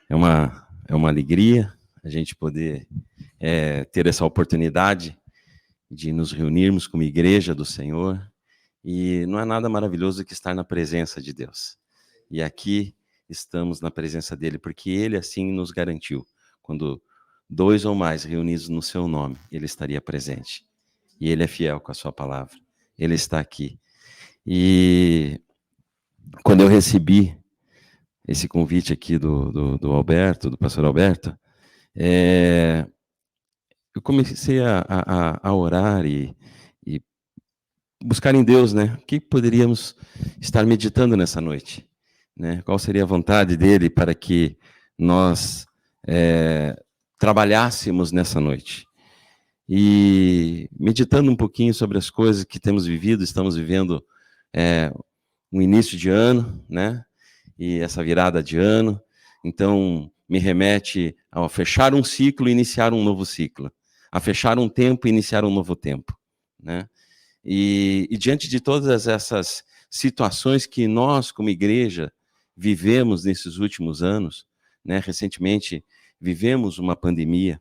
É uma alegria a gente poder ter essa oportunidade de nos reunirmos como igreja do Senhor. E não é nada maravilhoso que estar na presença de Deus. E aqui estamos na presença dele, porque ele assim nos garantiu. Quando 2 ou mais reunidos no seu nome, ele estaria presente. E ele é fiel com a sua palavra. Ele está aqui. E quando eu recebi esse convite aqui do Alberto, do pastor Alberto, eu comecei a orar e buscar em Deus, né? O que poderíamos estar meditando nessa noite, né? Qual seria a vontade dele para que nós trabalhássemos nessa noite? E meditando um pouquinho sobre as coisas que temos vivido, estamos vivendo um início de ano, né? E essa virada de ano, então me remete a fechar um ciclo e iniciar um novo ciclo, a fechar um tempo e iniciar um novo tempo, né? E diante de todas essas situações que nós, como igreja, vivemos nesses últimos anos, né? Recentemente vivemos uma pandemia,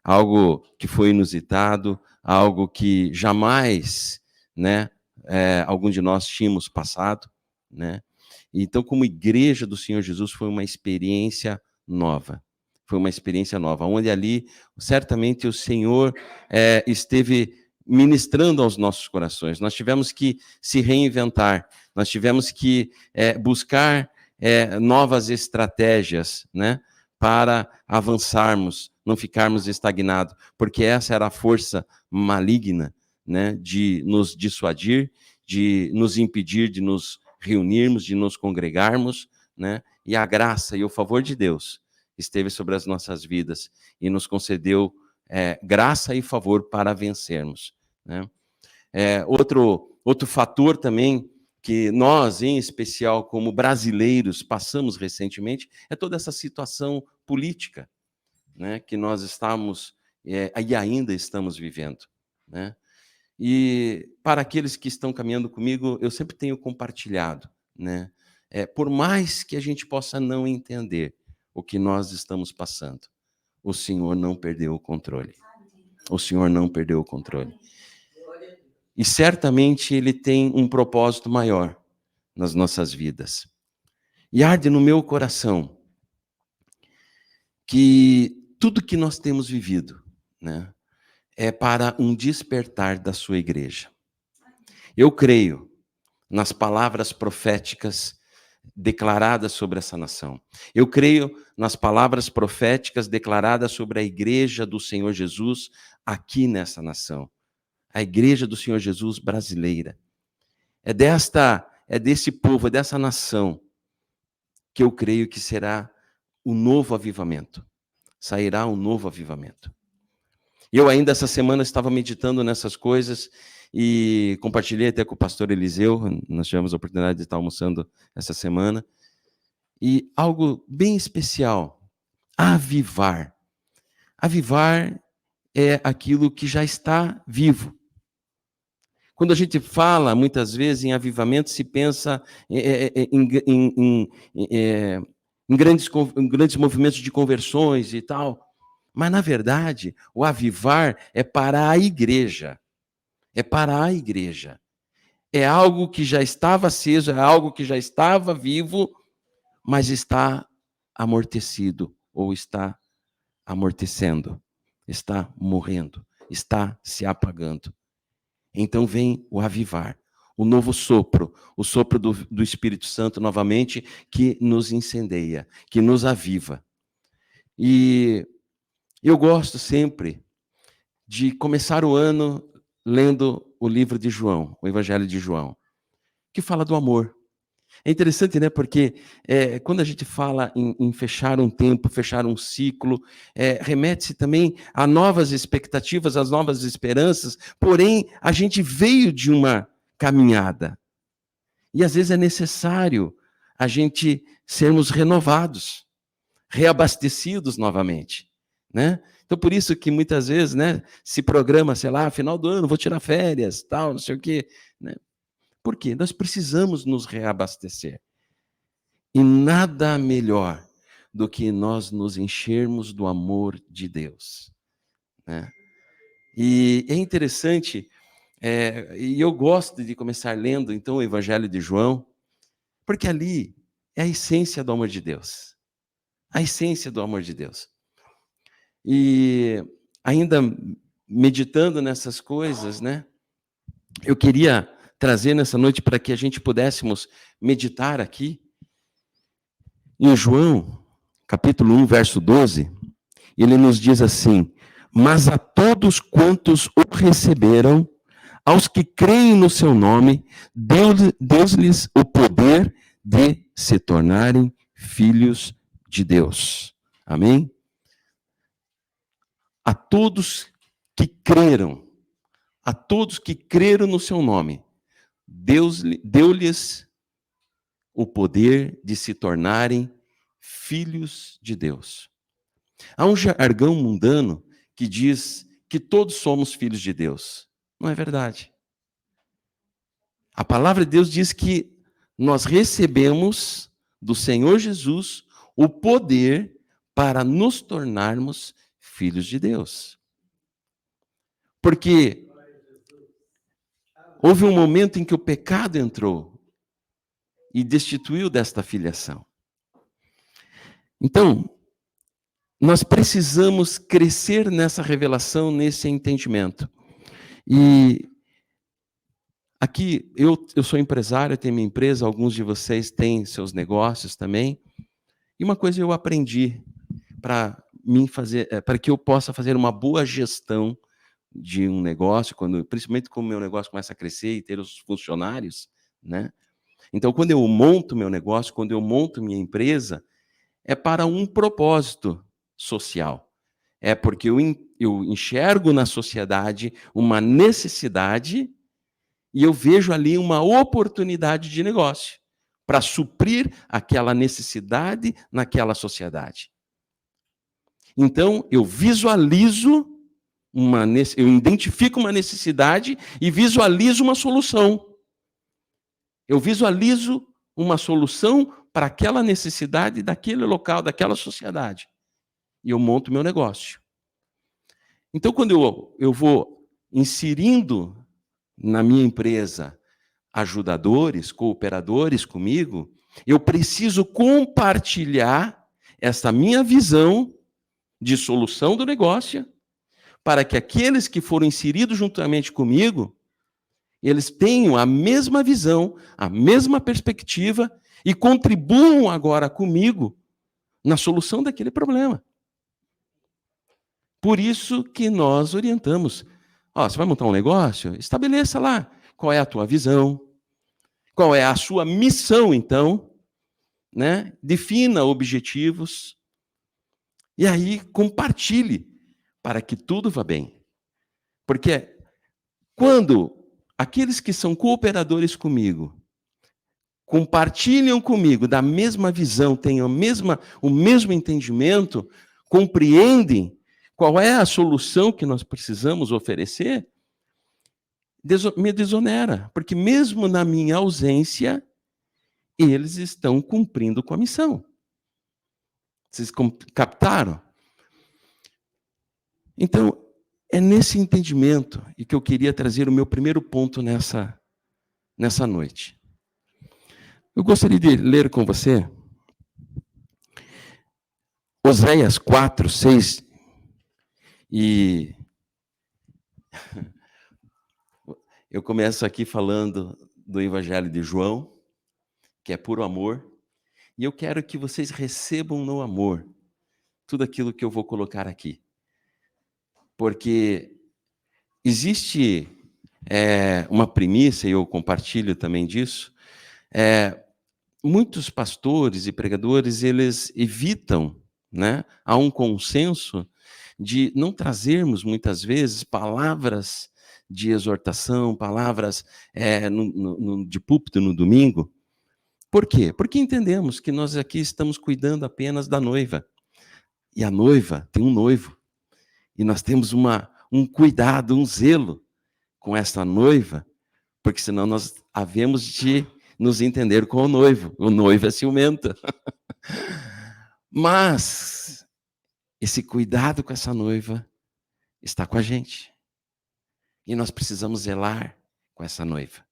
algo que foi inusitado, algo que jamais, né, algum de nós tínhamos passado, né? Então, como igreja do Senhor Jesus, foi uma experiência nova. Foi uma experiência nova, onde ali, certamente, o Senhor esteve ministrando aos nossos corações. Nós tivemos que se reinventar, nós tivemos que buscar novas estratégias, né, para avançarmos, não ficarmos estagnados, porque essa era a força maligna, né, de nos dissuadir, de nos impedir de nos reunirmos, de nos congregarmos, né, e a graça e o favor de Deus esteve sobre as nossas vidas e nos concedeu graça e favor para vencermos, né? Outro fator também que nós, em especial como brasileiros, passamos recentemente é toda essa situação política, né, que nós estamos e ainda estamos vivendo, né? E para aqueles que estão caminhando comigo, eu sempre tenho compartilhado, né? Por mais que a gente possa não entender o que nós estamos passando, o Senhor não perdeu o controle. O Senhor não perdeu o controle. E certamente Ele tem um propósito maior nas nossas vidas. E arde no meu coração que tudo que nós temos vivido, né, é para um despertar da sua igreja. Eu creio nas palavras proféticas declaradas sobre essa nação. Eu creio nas palavras proféticas declaradas sobre a igreja do Senhor Jesus aqui nessa nação. A igreja do Senhor Jesus brasileira. É desse povo, é dessa nação que eu creio que será o novo avivamento. Sairá um novo avivamento. Eu ainda essa semana estava meditando nessas coisas e compartilhei até com o pastor Eliseu, nós tivemos a oportunidade de estar almoçando essa semana, e algo bem especial, avivar. Avivar é aquilo que já está vivo. Quando a gente fala, muitas vezes, em avivamento, se pensa em grandes movimentos de conversões e tal. Mas, na verdade, o avivar é para a igreja. É para a igreja. É algo que já estava aceso, é algo que já estava vivo, mas está amortecido, ou está amortecendo, está morrendo, está se apagando. Então vem o avivar, o novo sopro, o sopro do Espírito Santo novamente, que nos incendeia, que nos aviva. E eu gosto sempre de começar o ano lendo o livro de João, o Evangelho de João, que fala do amor. É interessante, né? Porque quando a gente fala em fechar um tempo, fechar um ciclo, remete-se também a novas expectativas, às novas esperanças, porém, a gente veio de uma caminhada. E às vezes é necessário a gente sermos renovados, reabastecidos novamente, né? Então, por isso que muitas vezes, né, se programa, sei lá, final do ano, vou tirar férias, tal, não sei o quê, né? Por quê? Nós precisamos nos reabastecer. E nada melhor do que nós nos enchermos do amor de Deus, né? E é interessante, e eu gosto de começar lendo, então, o Evangelho de João, porque ali é a essência do amor de Deus. A essência do amor de Deus. E ainda meditando nessas coisas, né? Eu queria trazer nessa noite para que a gente pudéssemos meditar aqui em João, capítulo 1, verso 12, ele nos diz assim: mas a todos quantos o receberam, aos que creem no seu nome, Deus-lhes o poder de se tornarem filhos de Deus. Amém? A todos que creram, a todos que creram no seu nome, Deus deu-lhes o poder de se tornarem filhos de Deus. Há um jargão mundano que diz que todos somos filhos de Deus. Não é verdade. A palavra de Deus diz que nós recebemos do Senhor Jesus o poder para nos tornarmos filhos de Deus. Porque houve um momento em que o pecado entrou e destituiu desta filiação. Então, nós precisamos crescer nessa revelação, nesse entendimento. E aqui, eu sou empresário, tenho minha empresa, alguns de vocês têm seus negócios também. E uma coisa eu aprendi para que eu possa fazer uma boa gestão de um negócio, principalmente quando o meu negócio começa a crescer e ter os funcionários, né? Então, quando eu monto meu negócio, quando eu monto minha empresa, é para um propósito social. É porque eu enxergo na sociedade uma necessidade e eu vejo ali uma oportunidade de negócio para suprir aquela necessidade naquela sociedade. Então, eu visualizo eu identifico uma necessidade e visualizo uma solução. Eu visualizo uma solução para aquela necessidade daquele local, daquela sociedade. E eu monto meu negócio. Então, quando eu vou inserindo na minha empresa ajudadores, cooperadores comigo, eu preciso compartilhar essa minha visão de solução do negócio para que aqueles que foram inseridos juntamente comigo, eles tenham a mesma visão, a mesma perspectiva e contribuam agora comigo na solução daquele problema. Por isso que nós orientamos. Você vai montar um negócio? Estabeleça lá qual é a tua visão, qual é a sua missão, então, né? Defina objetivos e aí compartilhe para que tudo vá bem. Porque quando aqueles que são cooperadores comigo compartilham comigo da mesma visão, têm o mesmo entendimento, compreendem qual é a solução que nós precisamos oferecer, me desonera, porque mesmo na minha ausência, eles estão cumprindo com a missão. Vocês captaram? Então, é nesse entendimento e que eu queria trazer o meu primeiro ponto nessa noite. Eu gostaria de ler com você Oséias 4, 6, e eu começo aqui falando do Evangelho de João, que é puro amor, e eu quero que vocês recebam no amor tudo aquilo que eu vou colocar aqui. Porque existe uma premissa, e eu compartilho também disso, muitos pastores e pregadores, eles evitam, né, há um consenso de não trazermos, muitas vezes, palavras de exortação, palavras de púlpito no domingo. Por quê? Porque entendemos que nós aqui estamos cuidando apenas da noiva. E a noiva tem um noivo. E nós temos um cuidado, um zelo com essa noiva, porque senão nós havemos de nos entender com o noivo. O noivo é ciumento. Mas esse cuidado com essa noiva está com a gente. E nós precisamos zelar com essa noiva.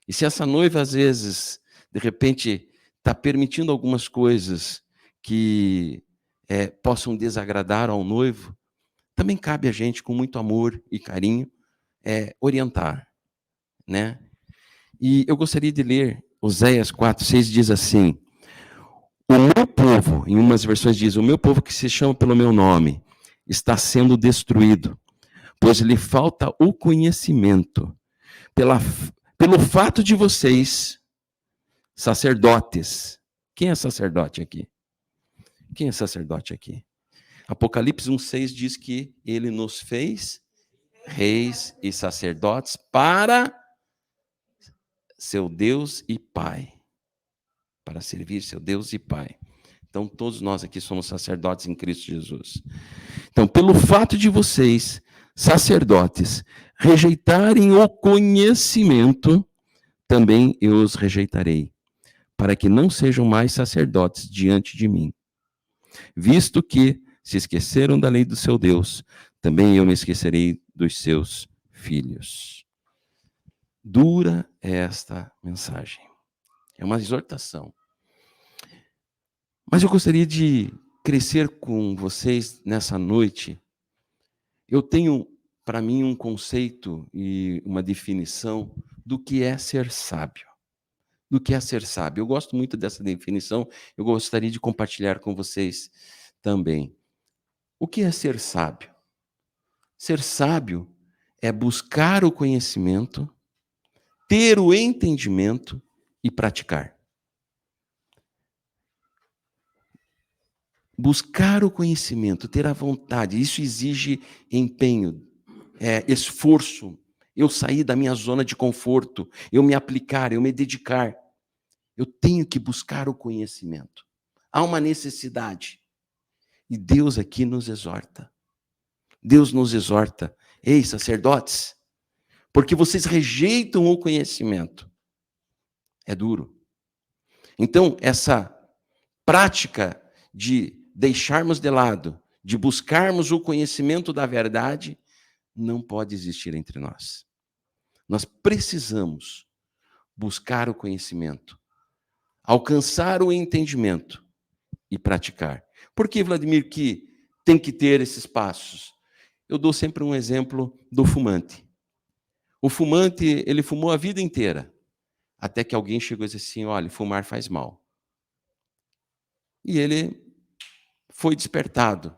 E se essa noiva, às vezes, de repente, está permitindo algumas coisas que possam desagradar ao noivo, também cabe a gente, com muito amor e carinho, orientar, né? E eu gostaria de ler Oséias 4:6, diz assim: o meu povo, em umas versões diz, o meu povo que se chama pelo meu nome, está sendo destruído, pois lhe falta o conhecimento. Pelo fato de vocês, sacerdotes. Quem é sacerdote aqui? Quem é sacerdote aqui? Apocalipse 1:6 diz que ele nos fez reis e sacerdotes para seu Deus e Pai. Para servir seu Deus e Pai. Então, todos nós aqui somos sacerdotes em Cristo Jesus. Então, pelo fato de vocês, sacerdotes, rejeitarem o conhecimento, também eu os rejeitarei, para que não sejam mais sacerdotes diante de mim. Visto que se esqueceram da lei do seu Deus, também eu me esquecerei dos seus filhos. Dura é esta mensagem. É uma exortação. Mas eu gostaria de crescer com vocês nessa noite. Eu tenho, para mim, um conceito e uma definição do que é ser sábio. Do que é ser sábio. Eu gosto muito dessa definição, eu gostaria de compartilhar com vocês também. O que é ser sábio? Ser sábio é buscar o conhecimento, ter o entendimento e praticar. Buscar o conhecimento, ter a vontade, isso exige empenho, esforço, eu sair da minha zona de conforto, eu me aplicar, eu me dedicar. Eu tenho que buscar o conhecimento. Há uma necessidade. E Deus aqui nos exorta. Deus nos exorta. Ei, sacerdotes, porque vocês rejeitam o conhecimento. É duro. Então, essa prática de deixarmos de lado, de buscarmos o conhecimento da verdade, não pode existir entre nós. Nós precisamos buscar o conhecimento, alcançar o entendimento e praticar. Por que, Vladimir, que tem que ter esses passos? Eu dou sempre um exemplo do fumante. O fumante, ele fumou a vida inteira, até que alguém chegou e disse assim, olha, fumar faz mal. E ele foi despertado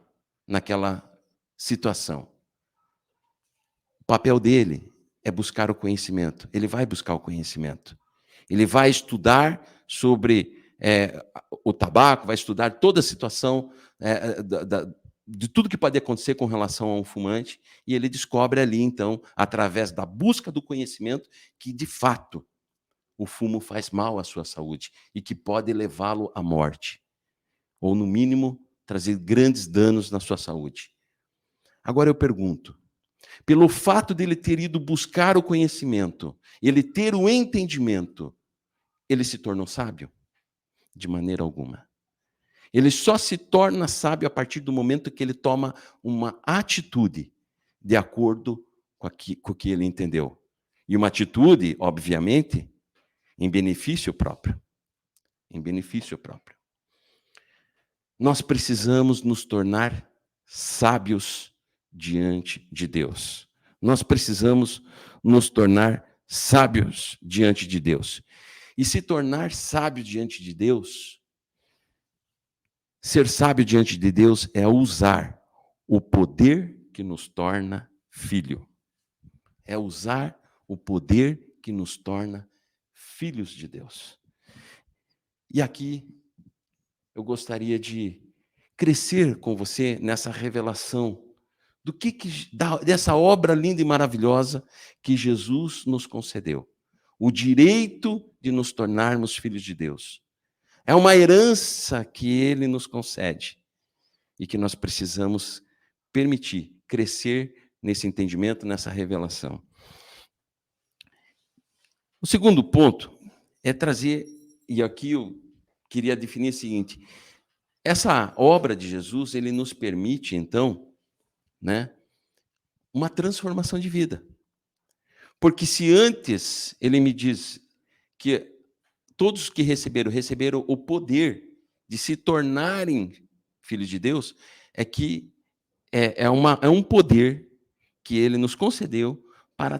naquela situação. O papel dele é buscar o conhecimento. Ele vai buscar o conhecimento. Ele vai estudar sobre o tabaco, vai estudar toda a situação de tudo que pode acontecer com relação a um fumante, e ele descobre ali, então, através da busca do conhecimento, que, de fato, o fumo faz mal à sua saúde e que pode levá-lo à morte. Ou, no mínimo, trazer grandes danos na sua saúde. Agora eu pergunto, pelo fato dele ter ido buscar o conhecimento, ele ter o entendimento, ele se tornou sábio? De maneira alguma. Ele só se torna sábio a partir do momento que ele toma uma atitude de acordo com o que ele entendeu. E uma atitude, obviamente, em benefício próprio. Em benefício próprio. Nós precisamos nos tornar sábios diante de Deus. Nós precisamos nos tornar sábios diante de Deus. E se tornar sábio diante de Deus, ser sábio diante de Deus é usar o poder que nos torna filho. É usar o poder que nos torna filhos de Deus. E aqui eu gostaria de crescer com você nessa revelação do dessa obra linda e maravilhosa que Jesus nos concedeu. O direito de nos tornarmos filhos de Deus. É uma herança que ele nos concede e que nós precisamos permitir crescer nesse entendimento, nessa revelação. O segundo ponto é trazer, e aqui eu queria definir o seguinte, essa obra de Jesus, ele nos permite, então, né, uma transformação de vida. Porque se antes ele me diz que todos que receberam o poder de se tornarem filhos de Deus, é que é um poder que ele nos concedeu para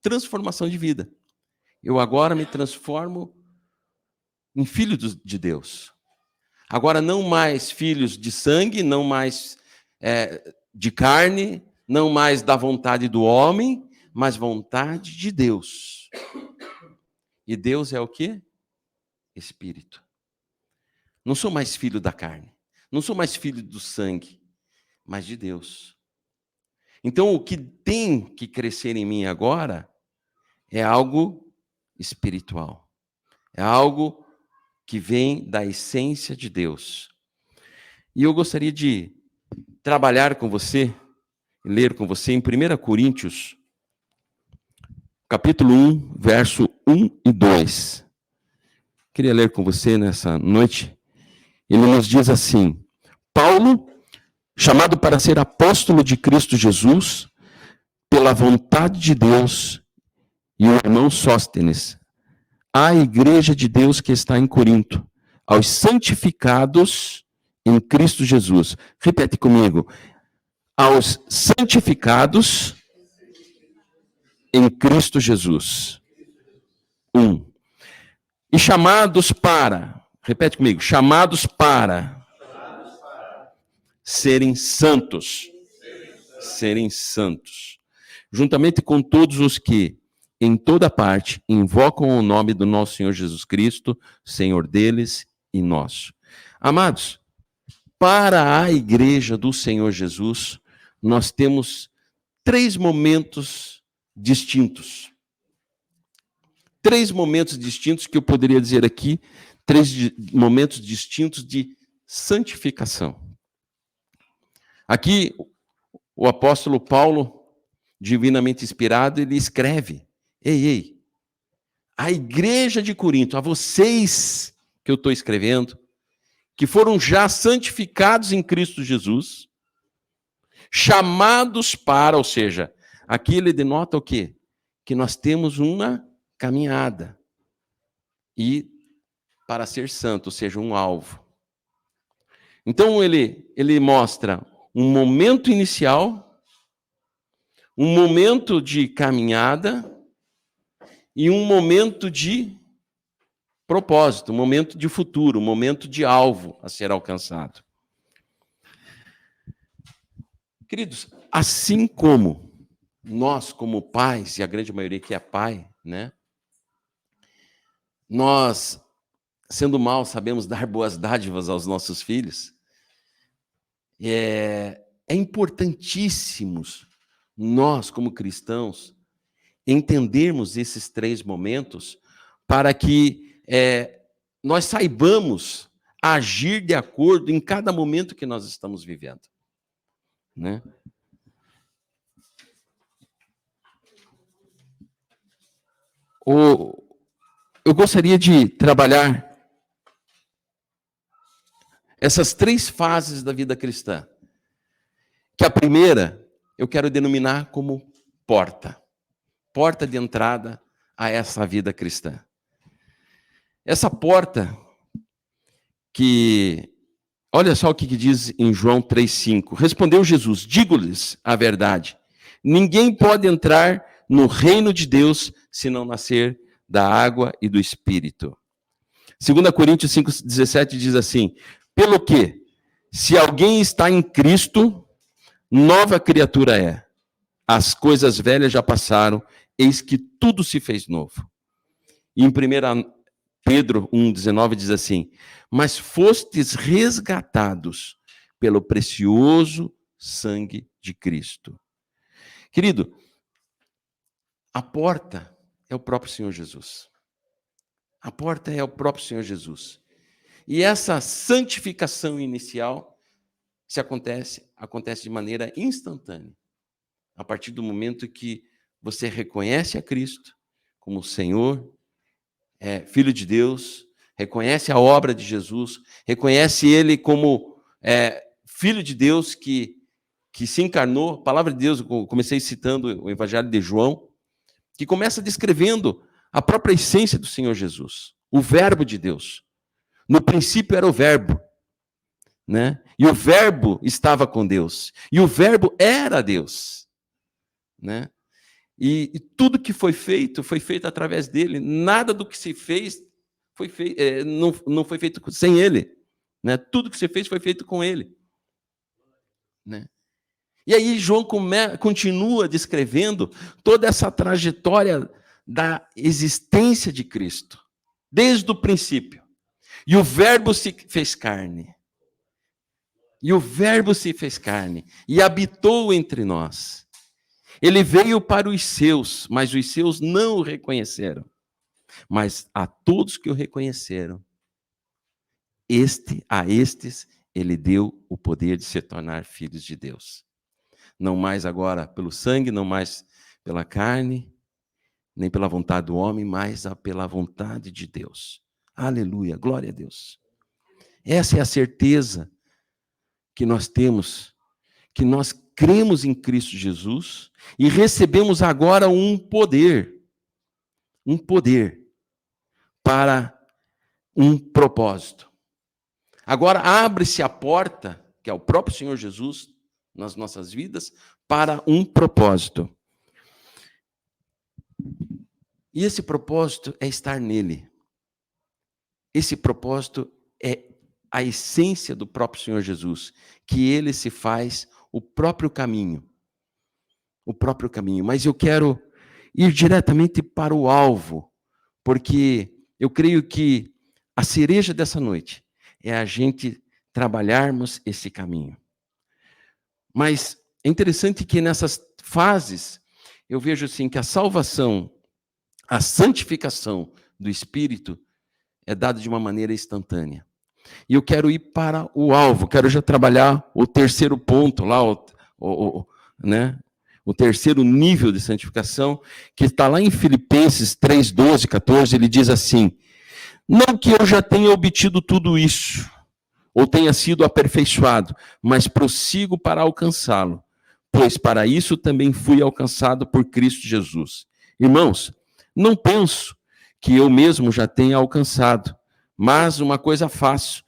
transformação de vida. Eu agora me transformo em filho de Deus. Agora, não mais filhos de sangue, não mais de carne, não mais da vontade do homem, mas vontade de Deus. E Deus é o quê? Espírito. Não sou mais filho da carne, não sou mais filho do sangue, mas de Deus. Então, o que tem que crescer em mim agora é algo espiritual. É algo que vem da essência de Deus. E eu gostaria de trabalhar com você, ler com você em 1 Coríntios, capítulo 1, verso 1 e 2. Queria ler com você nessa noite. Ele nos diz assim: Paulo, chamado para ser apóstolo de Cristo Jesus, pela vontade de Deus, e o irmão Sóstenes, à igreja de Deus que está em Corinto, aos santificados em Cristo Jesus. Repete comigo. Aos santificados em Cristo Jesus. 1. E chamados para, repete comigo, chamados para serem santos. Serem santos. Juntamente com todos os que, em toda parte, invocam o nome do nosso Senhor Jesus Cristo, Senhor deles e nosso. Amados, para a igreja do Senhor Jesus, nós temos 3 momentos distintos. 3 momentos distintos que eu poderia dizer aqui, 3 momentos distintos de santificação. Aqui, o apóstolo Paulo, divinamente inspirado, ele escreve: Ei, a igreja de Corinto, a vocês que eu estou escrevendo, que foram já santificados em Cristo Jesus, chamados para, ou seja, aqui ele denota o quê? Que nós temos uma caminhada. E para ser santo, ou seja, um alvo. Então ele mostra um momento inicial, um momento de caminhada e um momento de propósito, um momento de futuro, um momento de alvo a ser alcançado. Queridos, assim como nós, como pais, e a grande maioria que é pai, né? Nós, sendo mal, sabemos dar boas dádivas aos nossos filhos. É importantíssimo nós, como cristãos, entendermos esses 3 momentos para que nós saibamos agir de acordo em cada momento que nós estamos vivendo. Né? Eu gostaria de trabalhar essas 3 fases da vida cristã. Que a primeira eu quero denominar como porta. Porta de entrada a essa vida cristã. Essa porta que... Olha só o que diz em João 3,5. Respondeu Jesus: digo-lhes a verdade. Ninguém pode entrar no reino de Deus se não nascer da água e do Espírito. 2 Coríntios 5,17 diz assim: pelo que, se alguém está em Cristo, nova criatura é. As coisas velhas já passaram, eis que tudo se fez novo. E em 1 Pedro 1,19 diz assim: mas fostes resgatados pelo precioso sangue de Cristo. Querido, a porta é o próprio Senhor Jesus. A porta é o próprio Senhor Jesus. E essa santificação inicial acontece de maneira instantânea. A partir do momento que você reconhece a Cristo como Senhor, Filho de Deus, reconhece a obra de Jesus, reconhece ele como Filho de Deus que se encarnou. A palavra de Deus, eu comecei citando o Evangelho de João, que começa descrevendo a própria essência do Senhor Jesus, o Verbo de Deus. No princípio era o Verbo, né? E o Verbo estava com Deus, e o Verbo era Deus, né? E tudo que foi feito através dele. Nada do que se fez não foi feito sem ele, né? Tudo que se fez foi feito com ele, né? E aí João continua descrevendo toda essa trajetória da existência de Cristo, desde o princípio. E o Verbo se fez carne. E o Verbo se fez carne e habitou entre nós. Ele veio para os seus, mas os seus não o reconheceram. Mas a todos que o reconheceram, a estes ele deu o poder de se tornar filhos de Deus. Não mais agora pelo sangue, não mais pela carne, nem pela vontade do homem, mas pela vontade de Deus. Aleluia, glória a Deus. Essa é a certeza que nós temos, que nós cremos em Cristo Jesus e recebemos agora um poder para um propósito. Agora abre-se a porta, que é o próprio Senhor Jesus, nas nossas vidas, para um propósito. E esse propósito é estar nele. Esse propósito é a essência do próprio Senhor Jesus, que ele se faz o próprio caminho. O próprio caminho. Mas eu quero ir diretamente para o alvo, porque eu creio que a cereja dessa noite é a gente trabalharmos esse caminho. Mas é interessante que nessas fases eu vejo assim que a salvação, a santificação do Espírito é dada de uma maneira instantânea. E eu quero ir para o alvo, quero já trabalhar o terceiro ponto lá, o terceiro nível de santificação, que está lá em Filipenses 3, 12, 14, ele diz assim: não que eu já tenha obtido tudo isso, ou tenha sido aperfeiçoado, mas prossigo para alcançá-lo, pois para isso também fui alcançado por Cristo Jesus. Irmãos, não penso que eu mesmo já tenha alcançado, mas uma coisa faço,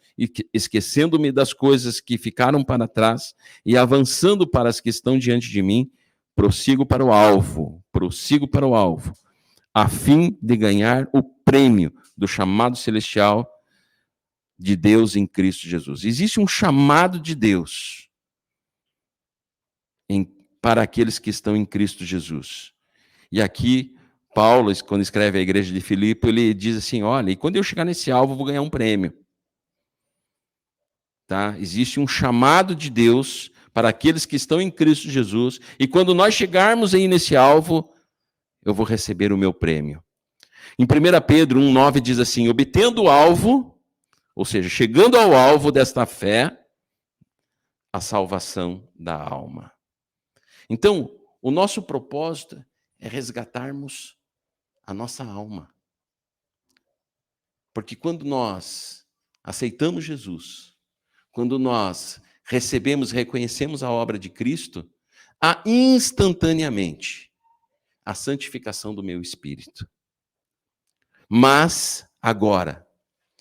esquecendo-me das coisas que ficaram para trás e avançando para as que estão diante de mim, prossigo para o alvo, a fim de ganhar o prêmio do chamado celestial de Deus em Cristo Jesus. Existe um chamado de Deus para aqueles que estão em Cristo Jesus. E aqui, Paulo, quando escreve à igreja de Filipe, ele diz assim: olha, e quando eu chegar nesse alvo, eu vou ganhar um prêmio. Tá? Existe um chamado de Deus para aqueles que estão em Cristo Jesus, e quando nós chegarmos aí nesse alvo, eu vou receber o meu prêmio. Em 1 Pedro 1,9 diz assim: obtendo o alvo, ou seja, chegando ao alvo desta fé, a salvação da alma. Então, o nosso propósito é resgatarmos a nossa alma. Porque quando nós aceitamos Jesus, quando nós recebemos, reconhecemos a obra de Cristo, há instantaneamente a santificação do meu espírito. Mas, agora,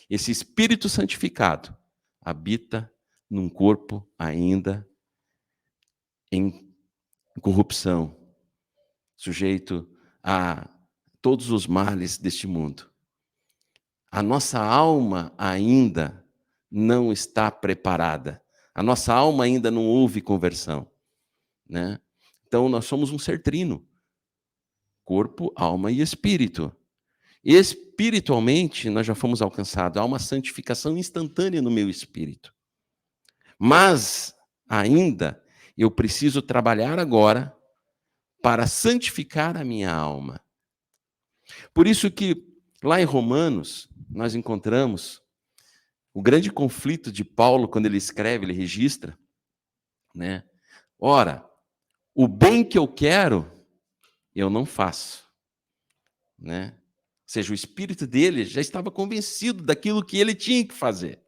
esse espírito santificado habita num corpo ainda em corrupção, sujeito a todos os males deste mundo. A nossa alma ainda não está preparada. A nossa alma ainda não houve conversão, né? Então, nós somos um ser trino. Corpo, alma e espírito. Espiritualmente, nós já fomos alcançados. Há uma santificação instantânea no meu espírito. Mas, ainda, eu preciso trabalhar agora para santificar a minha alma. Por isso que, lá em Romanos, nós encontramos o grande conflito de Paulo, quando ele escreve, ele registra, né? Ora, o bem que eu quero, eu não faço, né? seja, o espírito dele já estava convencido daquilo que ele tinha que fazer.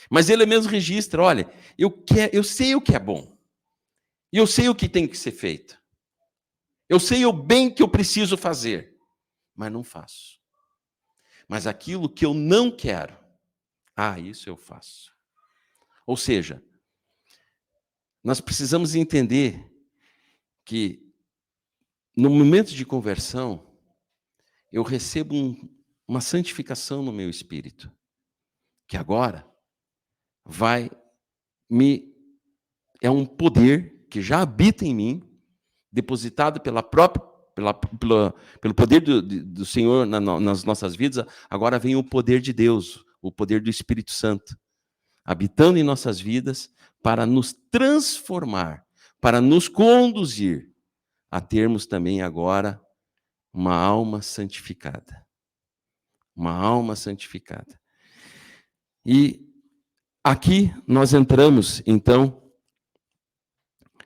Mas ele mesmo registra, olha, eu sei o que é bom. E eu sei o que tem que ser feito. Eu sei o bem que eu preciso fazer, mas não faço. Mas aquilo que eu não quero, isso eu faço. Ou seja, nós precisamos entender que no momento de conversão, eu recebo uma santificação no meu espírito, que agora é um poder que já habita em mim, depositado pelo poder do Senhor nas nossas vidas. Agora vem o poder de Deus, o poder do Espírito Santo, habitando em nossas vidas para nos transformar, para nos conduzir a termos também agora uma alma santificada. Uma alma santificada. E aqui nós entramos, então,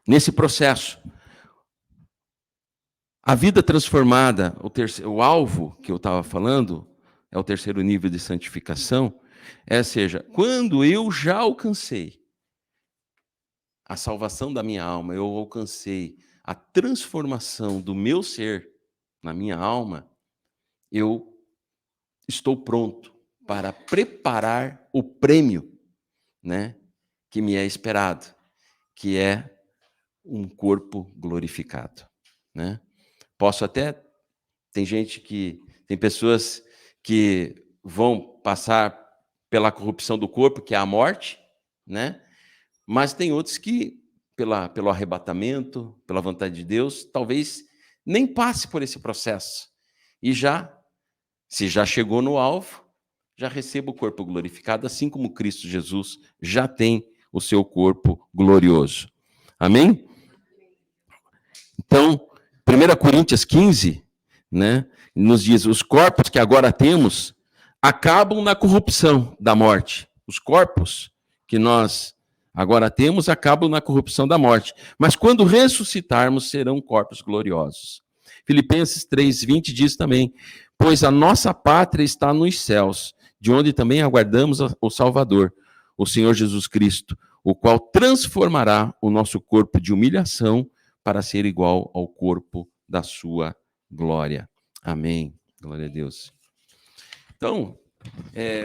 nesse processo. A vida transformada, o alvo que eu estava falando, é o terceiro nível de santificação, seja, quando eu já alcancei a salvação da minha alma, eu alcancei a transformação do meu ser na minha alma, eu estou pronto para preparar o prêmio, né, que me é esperado, que é um corpo glorificado, né? Tem pessoas que vão passar pela corrupção do corpo, que é a morte, né? Mas tem outros que, pelo arrebatamento, pela vontade de Deus, talvez nem passe por esse processo. E se já chegou no alvo, já receba o corpo glorificado, assim como Cristo Jesus já tem o seu corpo glorioso. Amém? Então, 1 Coríntios 15, né, nos diz, os corpos que agora temos acabam na corrupção da morte. Os corpos que nós agora temos acabam na corrupção da morte. Mas quando ressuscitarmos, serão corpos gloriosos. Filipenses 3:20 diz também, pois a nossa pátria está nos céus, de onde também aguardamos o Salvador, o Senhor Jesus Cristo, o qual transformará o nosso corpo de humilhação para ser igual ao corpo da sua glória. Amém. Glória a Deus. Então,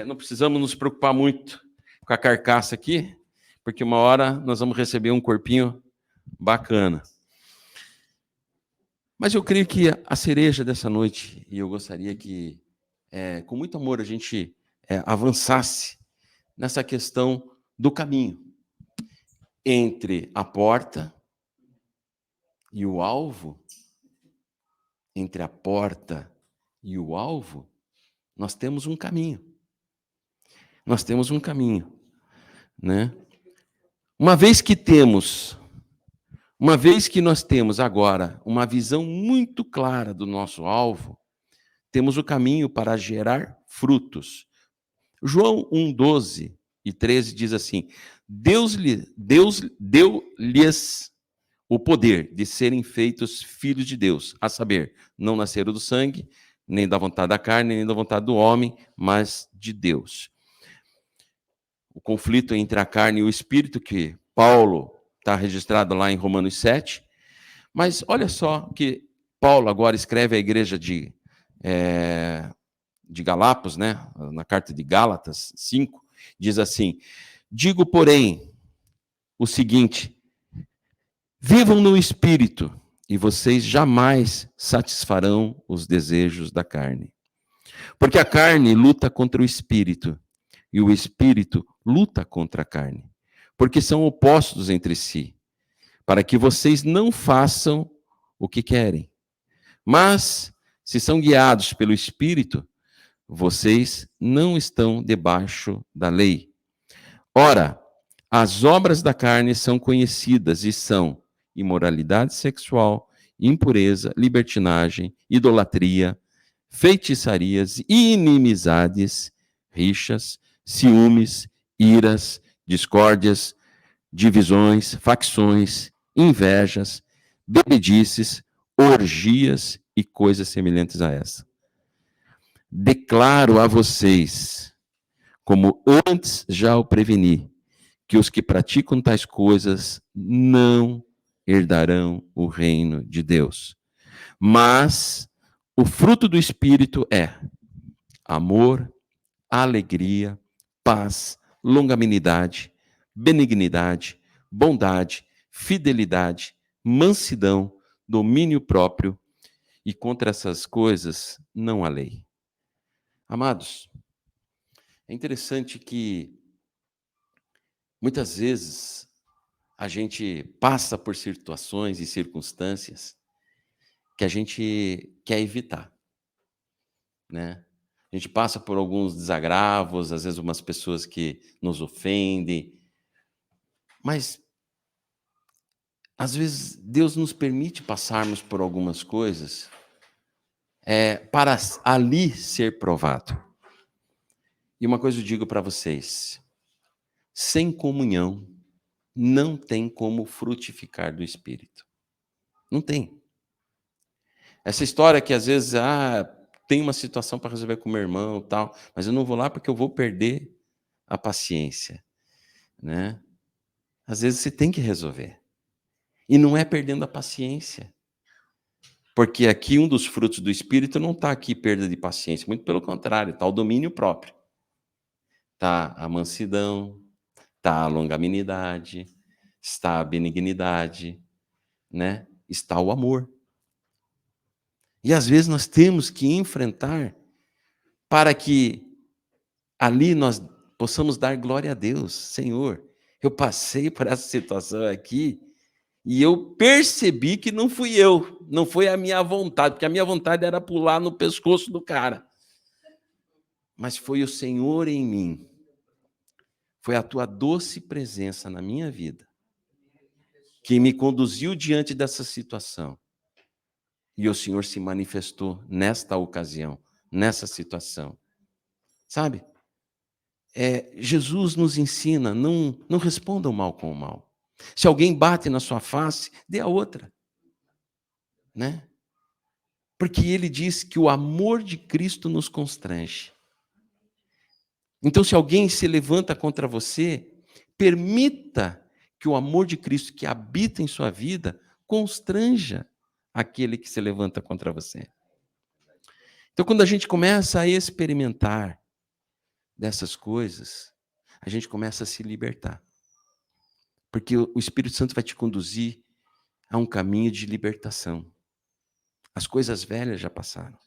não precisamos nos preocupar muito com a carcaça aqui, porque uma hora nós vamos receber um corpinho bacana. Mas eu creio que a cereja dessa noite, e eu gostaria que, com muito amor, a gente avançasse nessa questão do caminho entre a porta e o alvo. Entre a porta e o alvo, nós temos um caminho. Nós temos um caminho, né? Uma vez que nós temos agora uma visão muito clara do nosso alvo, temos o caminho para gerar frutos. João 1:12 e 13 diz assim, Deus deu-lhes o poder de serem feitos filhos de Deus, a saber, não nasceram do sangue, nem da vontade da carne, nem da vontade do homem, mas de Deus. O conflito entre a carne e o espírito, que Paulo está registrado lá em Romanos 7, mas olha só que Paulo agora escreve à igreja de Galápagos, né? Na carta de Gálatas 5, diz assim, digo, porém, o seguinte, vivam no Espírito, e vocês jamais satisfarão os desejos da carne. Porque a carne luta contra o Espírito, e o Espírito luta contra a carne. Porque são opostos entre si, para que vocês não façam o que querem. Mas, se são guiados pelo Espírito, vocês não estão debaixo da lei. Ora, as obras da carne são conhecidas e são imoralidade sexual, impureza, libertinagem, idolatria, feitiçarias, inimizades, rixas, ciúmes, iras, discórdias, divisões, facções, invejas, bebedices, orgias e coisas semelhantes a essa. declaro a vocês, como antes já o preveni, que os que praticam tais coisas não herdarão o reino de Deus. Mas o fruto do Espírito é amor, alegria, paz, longanimidade, benignidade, bondade, fidelidade, mansidão, domínio próprio, e contra essas coisas não há lei. Amados, é interessante que muitas vezes a gente passa por situações e circunstâncias que a gente quer evitar, né? A gente passa por alguns desagravos, às vezes umas pessoas que nos ofendem, mas às vezes Deus nos permite passarmos por algumas coisas para ali ser provado. E uma coisa eu digo para vocês: sem comunhão não tem como frutificar do Espírito. Não tem. Essa história que às vezes, tem uma situação para resolver com meu irmão, tal, mas eu não vou lá porque eu vou perder a paciência, né? Às vezes você tem que resolver. E não é perdendo a paciência. Porque aqui um dos frutos do Espírito não está aqui perda de paciência, muito pelo contrário, está o domínio próprio. Está a mansidão, está a longanimidade, está a benignidade, né? Está o amor. E às vezes nós temos que enfrentar para que ali nós possamos dar glória a Deus. Senhor, eu passei por essa situação aqui e eu percebi que não fui eu, não foi a minha vontade, porque a minha vontade era pular no pescoço do cara. Mas foi o Senhor em mim. Foi a tua doce presença na minha vida que me conduziu diante dessa situação. E o Senhor se manifestou nesta ocasião, nessa situação. Sabe? Jesus nos ensina, não responda o mal com o mal. Se alguém bate na sua face, dê a outra. Né? Porque ele diz que o amor de Cristo nos constrange. Então, se alguém se levanta contra você, permita que o amor de Cristo que habita em sua vida constranja aquele que se levanta contra você. Então, quando a gente começa a experimentar dessas coisas, a gente começa a se libertar. Porque o Espírito Santo vai te conduzir a um caminho de libertação. As coisas velhas já passaram.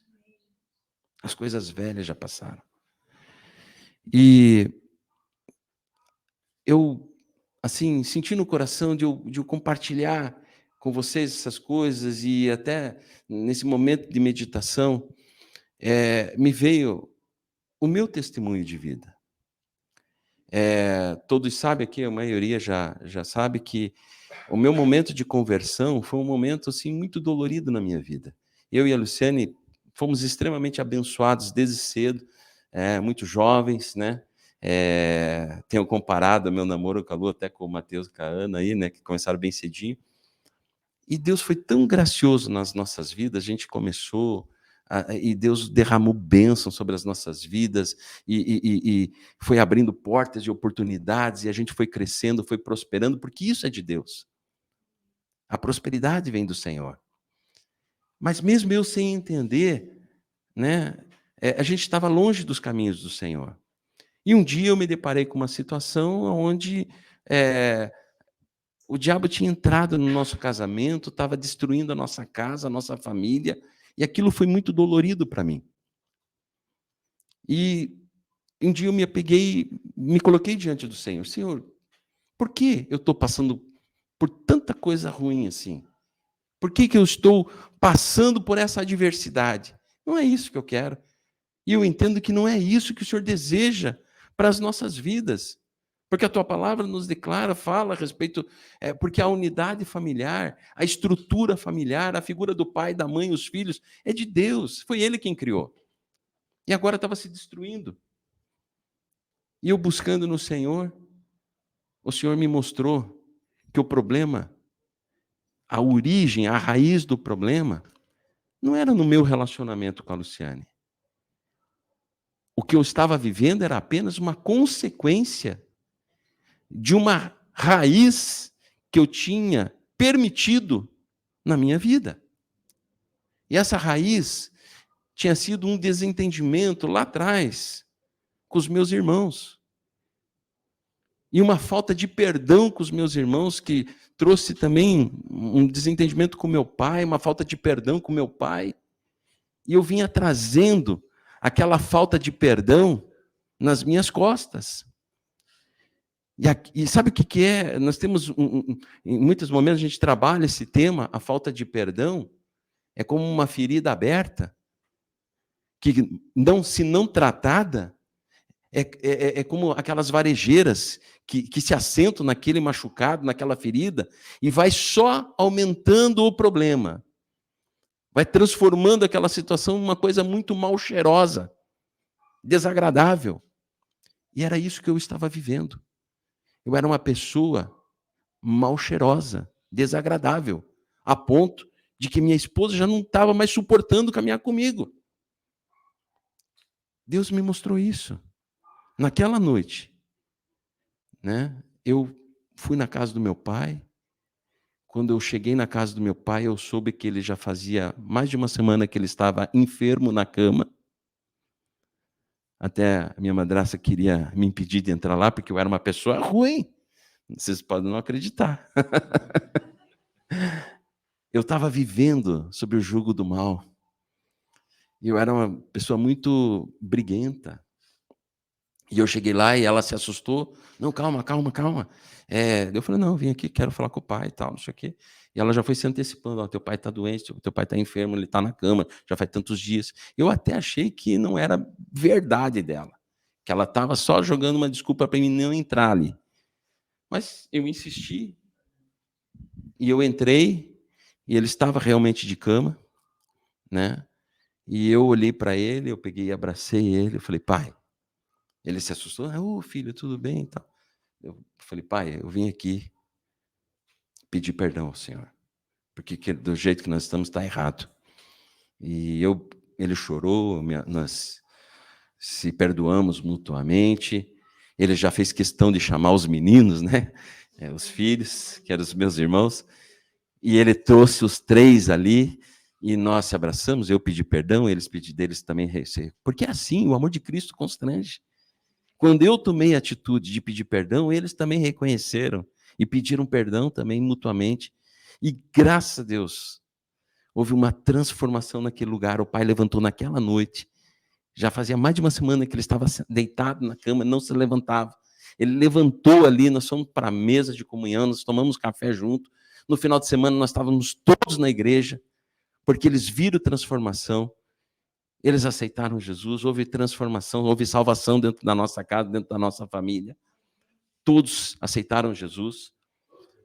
As coisas velhas já passaram. E eu, assim, senti no coração de eu compartilhar com vocês essas coisas e até nesse momento de meditação, me veio o meu testemunho de vida. Todos sabem aqui, a maioria já sabe que o meu momento de conversão foi um momento assim muito dolorido na minha vida. Eu e a Luciane fomos extremamente abençoados desde cedo, muito jovens, né? Tenho comparado meu namoro com a Lu até com o Matheus e com a Ana aí, né? Que começaram bem cedinho. E Deus foi tão gracioso nas nossas vidas, a gente começou e Deus derramou bênção sobre as nossas vidas e foi abrindo portas de oportunidades e a gente foi crescendo, foi prosperando, porque isso é de Deus. A prosperidade vem do Senhor. Mas mesmo eu sem entender, né, a gente estava longe dos caminhos do Senhor. E um dia eu me deparei com uma situação onde o diabo tinha entrado no nosso casamento, estava destruindo a nossa casa, a nossa família, e aquilo foi muito dolorido para mim. E um dia eu me apeguei, me coloquei diante do Senhor. Senhor, por que eu estou passando por tanta coisa ruim assim? Por que eu estou passando por essa adversidade? Não é isso que eu quero. E eu entendo que não é isso que o Senhor deseja para as nossas vidas. Porque a tua palavra nos declara, fala a respeito, porque a unidade familiar, a estrutura familiar, a figura do pai, da mãe, os filhos, é de Deus. Foi Ele quem criou. E agora estava se destruindo. E eu buscando no Senhor, o Senhor me mostrou que o problema, a origem, a raiz do problema, não era no meu relacionamento com a Luciane. o que eu estava vivendo era apenas uma consequência de uma raiz que eu tinha permitido na minha vida. E essa raiz tinha sido um desentendimento lá atrás com os meus irmãos. E uma falta de perdão com os meus irmãos, que trouxe também um desentendimento com meu pai, uma falta de perdão com meu pai. E eu vinha trazendo aquela falta de perdão nas minhas costas. E sabe o que é? Nós temos, em muitos momentos, a gente trabalha esse tema, a falta de perdão, é como uma ferida aberta, que se não tratada, é como aquelas varejeiras que se assentam naquele machucado, naquela ferida, e vai só aumentando o problema. Vai transformando aquela situação em uma coisa muito mal cheirosa, desagradável. E era isso que eu estava vivendo. Eu era uma pessoa mal cheirosa, desagradável, a ponto de que minha esposa já não estava mais suportando caminhar comigo. Deus me mostrou isso. Naquela noite, né, eu fui na casa do meu pai. Quando eu cheguei na casa do meu pai, eu soube que ele já fazia mais de uma semana que ele estava enfermo na cama. Até a minha madrasta queria me impedir de entrar lá, porque eu era uma pessoa ruim. Vocês podem não acreditar. Eu estava vivendo sob o jugo do mal. Eu era uma pessoa muito briguenta. E eu cheguei lá e ela se assustou. Não, calma. Eu falei, não, vim aqui, quero falar com o pai e tal, não sei o quê. E ela já foi se antecipando, teu pai está doente, teu pai está enfermo, ele está na cama, já faz tantos dias. Eu até achei que não era verdade dela, que ela estava só jogando uma desculpa para mim não entrar ali. Mas eu insisti, e eu entrei, e ele estava realmente de cama, né? E eu olhei para ele, eu peguei e abracei ele, eu falei, pai. Ele se assustou, filho, tudo bem e tal. Eu falei, pai, eu vim aqui pedir perdão ao Senhor, porque do jeito que nós estamos está errado. E ele chorou, nós se perdoamos mutuamente. Ele já fez questão de chamar os meninos, né? Os filhos, que eram os meus irmãos. E ele trouxe os 3 ali, e nós se abraçamos, eu pedi perdão, eles pediram deles também. Porque é assim, o amor de Cristo constrange. Quando eu tomei a atitude de pedir perdão, eles também reconheceram e pediram perdão também mutuamente. E graças a Deus, houve uma transformação naquele lugar. O pai levantou naquela noite. Já fazia mais de uma semana que ele estava deitado na cama, não se levantava. Ele levantou ali, nós fomos para a mesa de comunhão, nós tomamos café junto. No final de semana nós estávamos todos na igreja, porque eles viram transformação. Eles aceitaram Jesus, houve transformação, houve salvação dentro da nossa casa, dentro da nossa família. Todos aceitaram Jesus.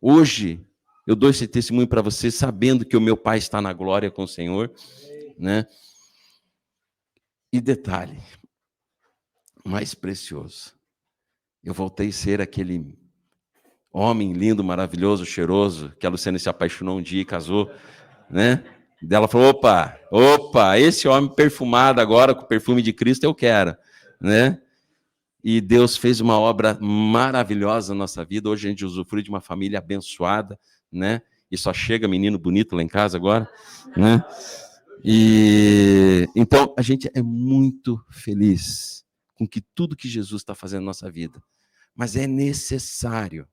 Hoje, eu dou esse testemunho para vocês, sabendo que o meu pai está na glória com o Senhor, né? E detalhe, mais precioso, eu voltei a ser aquele homem lindo, maravilhoso, cheiroso, que a Luciana se apaixonou um dia e casou, né? Ela falou, opa, esse homem perfumado agora, com o perfume de Cristo, eu quero, né? E Deus fez uma obra maravilhosa na nossa vida. Hoje a gente usufrui de uma família abençoada, né? E só chega menino bonito lá em casa agora, né? E então a gente é muito feliz com tudo que Jesus está fazendo na nossa vida. Mas é necessário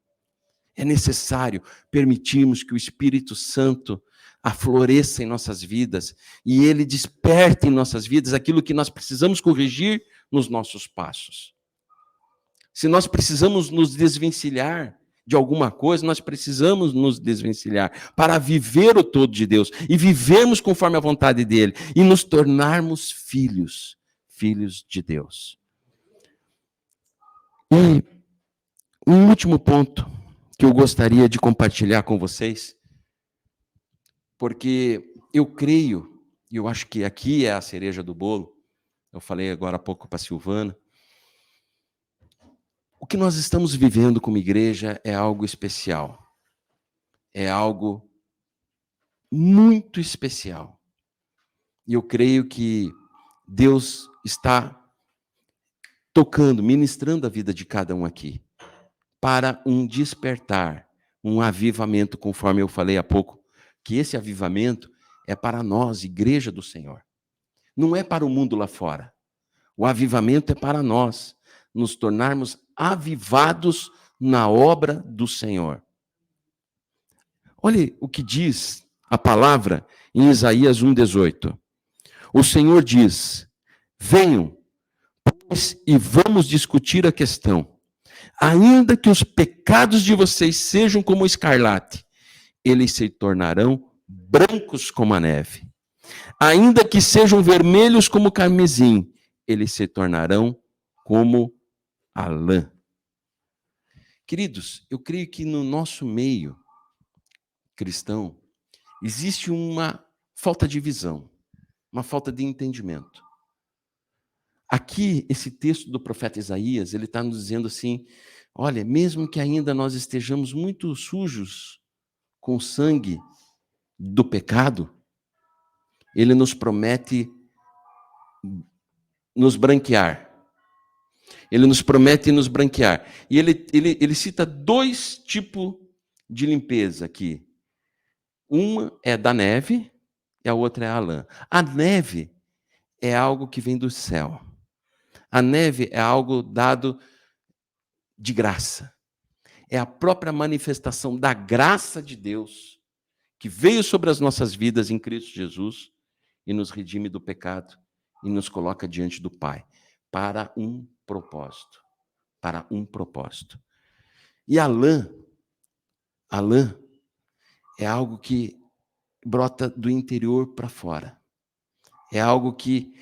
permitirmos que o Espírito Santo afloresça em nossas vidas e ele desperte em nossas vidas aquilo que nós precisamos corrigir nos nossos passos. Se nós precisamos nos desvencilhar de alguma coisa, nós precisamos nos desvencilhar para viver o todo de Deus e vivermos conforme a vontade dele e nos tornarmos filhos de Deus. E um último ponto que eu gostaria de compartilhar com vocês, porque eu creio, e eu acho que aqui é a cereja do bolo, eu falei agora há pouco para a Silvana, o que nós estamos vivendo como igreja é algo especial. É algo muito especial. E eu creio que Deus está tocando, ministrando a vida de cada um aqui, para um despertar, um avivamento, conforme eu falei há pouco, que esse avivamento é para nós, igreja do Senhor. Não é para o mundo lá fora. O avivamento é para nós, nos tornarmos avivados na obra do Senhor. Olhe o que diz a palavra em Isaías 1,18. O Senhor diz: venham, pois, e vamos discutir a questão. Ainda que os pecados de vocês sejam como escarlate, eles se tornarão brancos como a neve. Ainda que sejam vermelhos como o carmesim, eles se tornarão como a lã. Queridos, eu creio que no nosso meio cristão existe uma falta de visão, uma falta de entendimento. Aqui, esse texto do profeta Isaías, ele está nos dizendo assim, olha, mesmo que ainda nós estejamos muito sujos com o sangue do pecado, ele nos promete nos branquear. Ele nos promete nos branquear. E ele cita 2 tipos de limpeza aqui. Uma é da neve e a outra é a lã. A neve é algo que vem do céu. A neve é algo dado de graça. É a própria manifestação da graça de Deus que veio sobre as nossas vidas em Cristo Jesus e nos redime do pecado e nos coloca diante do Pai para um propósito. Para um propósito. E a lã é algo que brota do interior para fora. É algo que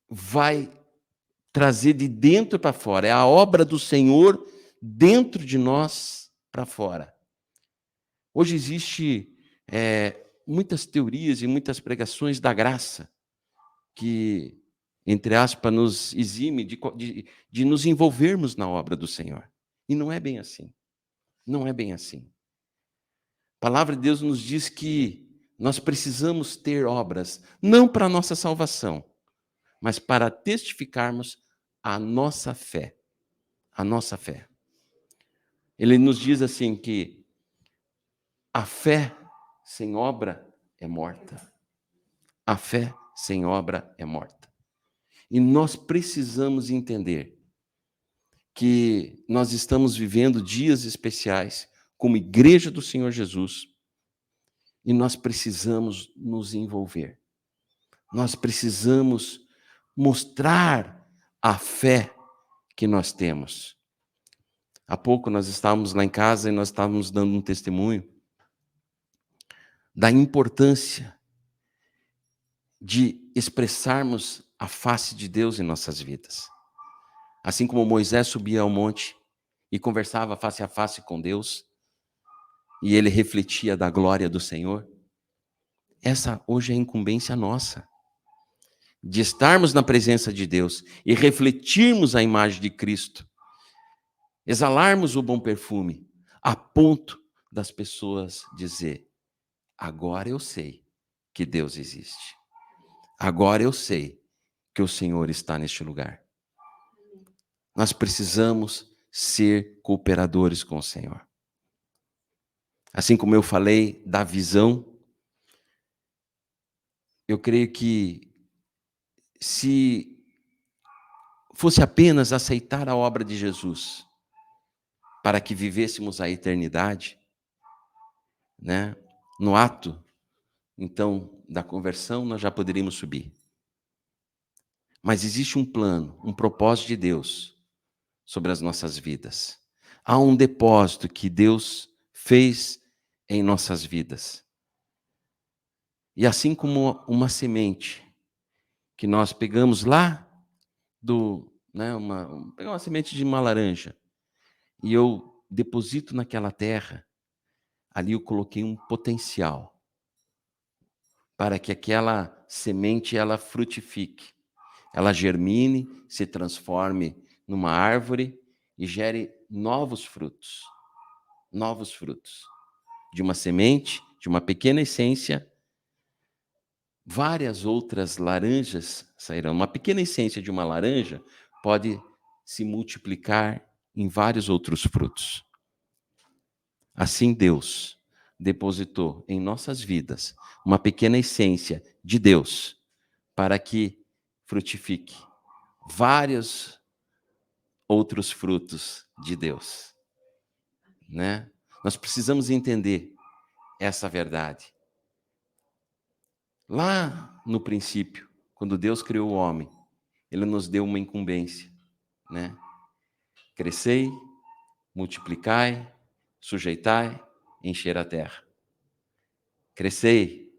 vai trazer de dentro para fora. É a obra do Senhor dentro de nós para fora. Hoje existe muitas teorias e muitas pregações da graça que, entre aspas, nos exime de nos envolvermos na obra do Senhor. E não é bem assim. Não é bem assim. A palavra de Deus nos diz que nós precisamos ter obras, não para a nossa salvação, mas para testificarmos a nossa fé. A nossa fé. Ele nos diz assim que a fé sem obra é morta. A fé sem obra é morta. E nós precisamos entender que nós estamos vivendo dias especiais como igreja do Senhor Jesus e nós precisamos nos envolver. Nós precisamos mostrar a fé que nós temos. Há pouco nós estávamos lá em casa e nós estávamos dando um testemunho da importância de expressarmos a face de Deus em nossas vidas. Assim como Moisés subia ao monte e conversava face a face com Deus, e ele refletia da glória do Senhor, essa hoje é a incumbência nossa, de estarmos na presença de Deus e refletirmos a imagem de Cristo, exalarmos o bom perfume, a ponto das pessoas dizer, agora eu sei que Deus existe. Agora eu sei que o Senhor está neste lugar. Nós precisamos ser cooperadores com o Senhor. Assim como eu falei da visão, eu creio que se fosse apenas aceitar a obra de Jesus para que vivêssemos a eternidade, né? No ato, então, da conversão, nós já poderíamos subir. Mas existe um plano, um propósito de Deus sobre as nossas vidas. Há um depósito que Deus fez em nossas vidas. E assim como uma semente que nós pegamos lá pegar uma semente de uma laranja e eu deposito naquela terra, ali eu coloquei um potencial para que aquela semente ela frutifique, ela germine, se transforme numa árvore e gere novos frutos. Novos frutos. De uma semente, de uma pequena essência, várias outras laranjas sairão. Uma pequena essência de uma laranja pode se multiplicar em vários outros frutos. Assim Deus depositou em nossas vidas uma pequena essência de Deus para que frutifique vários outros frutos de Deus, né? Nós precisamos entender essa verdade. Lá no princípio, quando Deus criou o homem, Ele nos deu uma incumbência, né? Crescei, multiplicai, sujeitai, encher a terra. Crescei,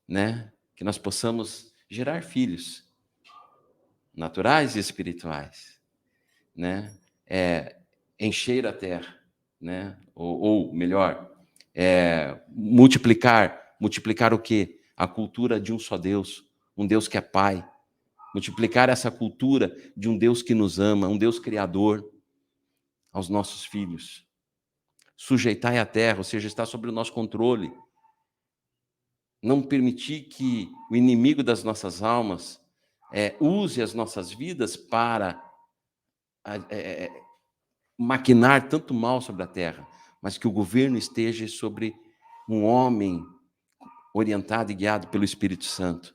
né? Que nós possamos gerar filhos, naturais e espirituais, né? Encher a terra, né? Ou melhor, multiplicar o quê? A cultura de um só Deus, um Deus que é Pai. Multiplicar essa cultura de um Deus que nos ama, um Deus criador aos nossos filhos. Sujeitai a terra, ou seja, está sob o nosso controle. Não permitir que o inimigo das nossas almas use as nossas vidas para maquinar tanto mal sobre a terra, mas que o governo esteja sobre um homem orientado e guiado pelo Espírito Santo.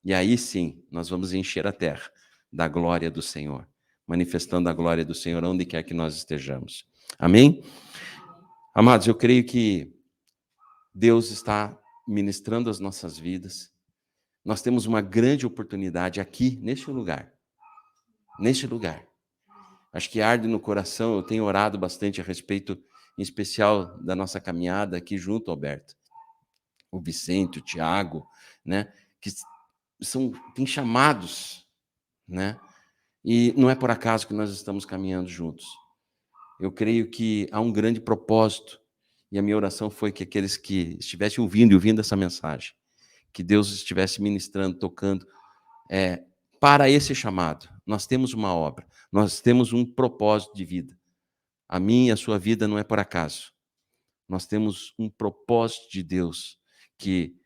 E aí sim, nós vamos encher a terra da glória do Senhor, manifestando a glória do Senhor onde quer que nós estejamos. Amém? Amados, eu creio que Deus está ministrando as nossas vidas. Nós temos uma grande oportunidade aqui, neste lugar. Neste lugar. Acho que arde no coração, eu tenho orado bastante a respeito, em especial, da nossa caminhada aqui junto, Alberto. O Vicente, o Tiago, né? Que têm chamados, né? E não é por acaso que nós estamos caminhando juntos. Eu creio que há um grande propósito, e a minha oração foi que aqueles que estivessem ouvindo essa mensagem, que Deus estivesse ministrando, tocando, para esse chamado. Nós temos uma obra, nós temos um propósito de vida. A minha e a sua vida não é por acaso. Nós temos um propósito de Deus, que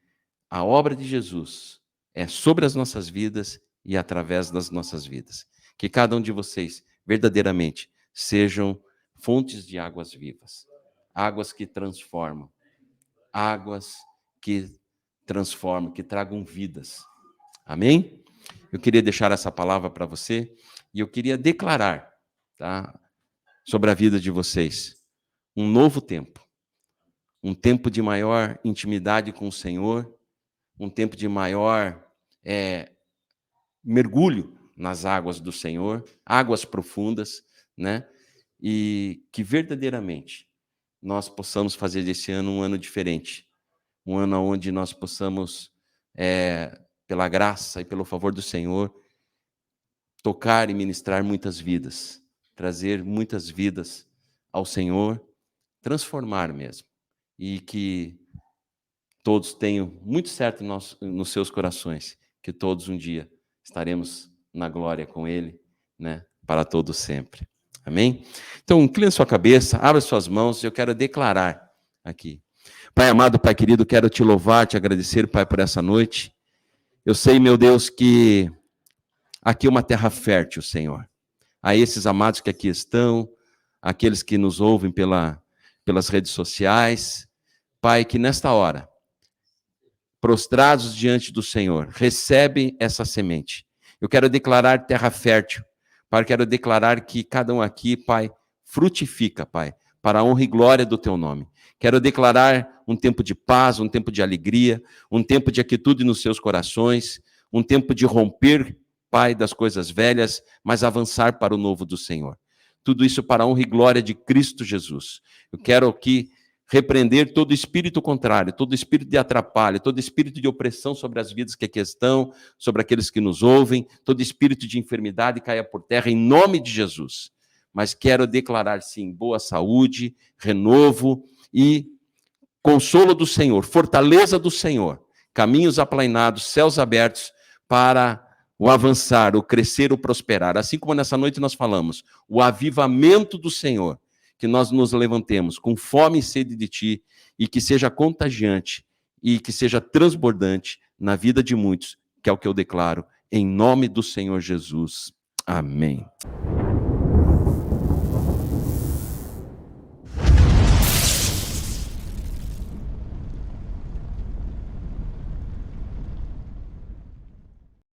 a obra de Jesus é sobre as nossas vidas e através das nossas vidas. Que cada um de vocês, verdadeiramente, sejam fontes de águas vivas, águas que transformam, que tragam vidas. Amém? Eu queria deixar essa palavra para você e eu queria declarar, tá, sobre a vida de vocês um novo tempo, um tempo de maior intimidade com o Senhor, um tempo de maior mergulho nas águas do Senhor, águas profundas, né? E que verdadeiramente nós possamos fazer desse ano um ano diferente, um ano onde nós possamos, pela graça e pelo favor do Senhor, tocar e ministrar muitas vidas, trazer muitas vidas ao Senhor, transformar mesmo, e que todos tenham muito certo nos seus corações, que todos um dia estaremos na glória com Ele, né, para todos sempre. Amém? Então, inclina sua cabeça, abra suas mãos, eu quero declarar aqui. Pai amado, Pai querido, quero te louvar, te agradecer, Pai, por essa noite. Eu sei, meu Deus, que aqui é uma terra fértil, Senhor. A esses amados que aqui estão, aqueles que nos ouvem pelas redes sociais, Pai, que nesta hora, prostrados diante do Senhor, recebem essa semente. Eu quero declarar terra fértil. Pai, quero declarar que cada um aqui, Pai, frutifica, Pai, para a honra e glória do Teu nome. Quero declarar um tempo de paz, um tempo de alegria, um tempo de quietude nos seus corações, um tempo de romper, Pai, das coisas velhas, mas avançar para o novo do Senhor. Tudo isso para a honra e glória de Cristo Jesus. Eu quero aqui repreender todo espírito contrário, todo espírito de atrapalho, todo espírito de opressão sobre as vidas que aqui estão, sobre aqueles que nos ouvem, todo espírito de enfermidade caia por terra em nome de Jesus. Mas quero declarar, sim, boa saúde, renovo e consolo do Senhor, fortaleza do Senhor, caminhos aplainados, céus abertos para o avançar, o crescer, o prosperar. Assim como nessa noite nós falamos, o avivamento do Senhor, que nós nos levantemos com fome e sede de Ti, e que seja contagiante, e que seja transbordante na vida de muitos, que é o que eu declaro, em nome do Senhor Jesus. Amém.